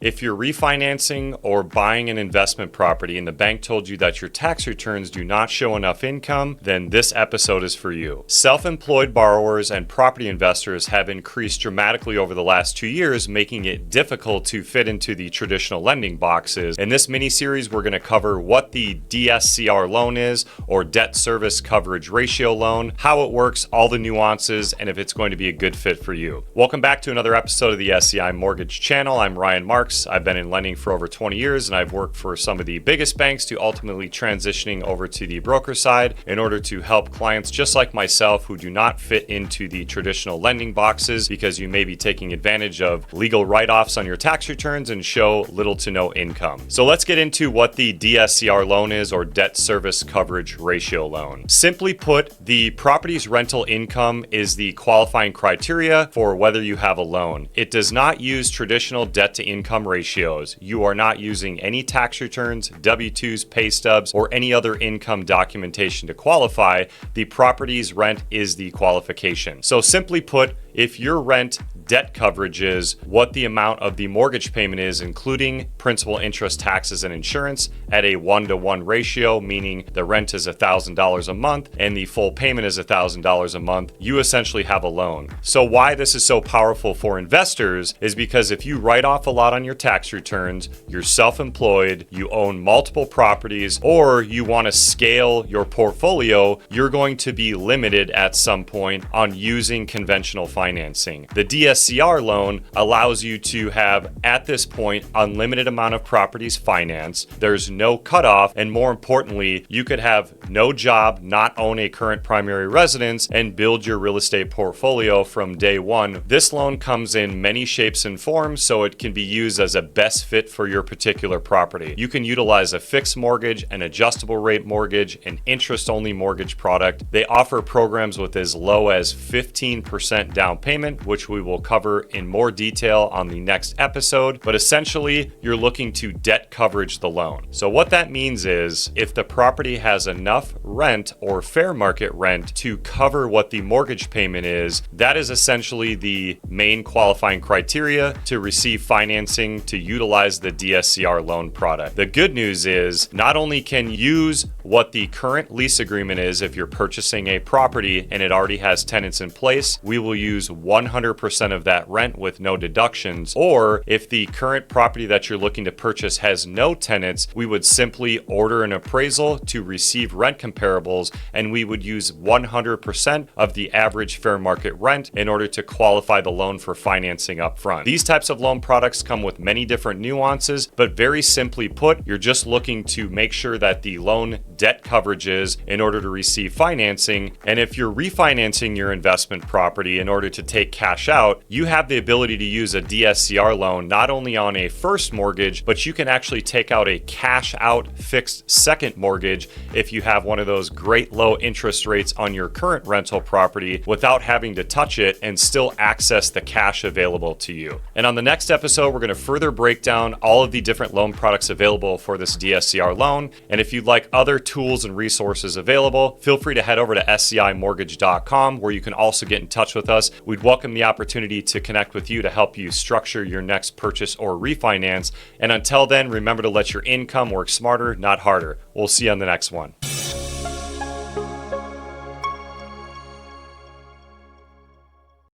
If you're refinancing or buying an investment property and the bank told you that your tax returns do not show enough income, then this episode is for you. Self-employed borrowers and property investors have increased dramatically over the last 2 years, making it difficult to fit into the traditional lending boxes. In this mini-series, we're going to cover what the DSCR loan is, or debt service coverage ratio loan, how it works, all the nuances, and if it's going to be a good fit for you. Welcome back to another episode of the SCI Mortgage channel. I'm Ryan Marks. I've been in lending for over 20 years and I've worked for some of the biggest banks to ultimately transitioning over to the broker side in order to help clients just like myself who do not fit into the traditional lending boxes because you may be taking advantage of legal write-offs on your tax returns and show little to no income. So let's get into what the DSCR loan is, or debt service coverage ratio loan. Simply put, the property's rental income is the qualifying criteria for whether you have a loan. It does not use traditional debt to income ratios. You are not using any tax returns, W-2s, pay stubs, or any other income documentation to qualify. The property's rent is the qualification. So simply put, if your rent debt coverage is what the amount of the mortgage payment is, including principal, interest, taxes, and insurance, at a 1-to-1 ratio, meaning the rent is $1,000 a month and the full payment is $1,000 a month, you essentially have a loan. So why this is so powerful for investors is because if you write off a lot on your tax returns, you're self-employed, you own multiple properties, or you want to scale your portfolio, you're going to be limited at some point on using conventional financing. The DSCR loan allows you to have, at this point, unlimited amount of properties financed. There's no cutoff, and more importantly, you could have no job, not own a current primary residence, and build your real estate portfolio from day one. This loan comes in many shapes and forms, so it can be used as a best fit for your particular property. You can utilize a fixed mortgage, an adjustable rate mortgage, an interest-only mortgage product. They offer programs with as low as 15% down payment, which we will cover in more detail on the next episode. But essentially, you're looking to debt coverage the loan. So what that means is if the property has enough rent or fair market rent to cover what the mortgage payment is, that is essentially the main qualifying criteria to receive financing to utilize the DSCR loan product. The good news is not only can you use what the current lease agreement is if you're purchasing a property and it already has tenants in place, we will use 100% of that rent with no deductions. Or if the current property that you're looking to purchase has no tenants, we would simply order an appraisal to receive rent comparables, and we would use 100% of the average fair market rent in order to qualify the loan for financing up front. These types of loan products come with many different nuances, but very simply put, you're just looking to make sure that the loan debt coverage is in order to receive financing. And if you're refinancing your investment property in order to take cash out, you have the ability to use a DSCR loan not only on a first mortgage, but you can actually take out a cash out fixed second mortgage if you have one of those great low interest rates on your current rental property without having to touch it and still access the cash available to you. And on the next episode, we're going to further break down all of the different loan products available for this DSCR loan. And if you'd like other tools and resources available, feel free to head over to scimortgage.com, where you can also get in touch with us. We'd welcome the opportunity to connect with you to help you structure your next purchase or refinance. And until then, remember to let your income work smarter, not harder. We'll see you on the next one.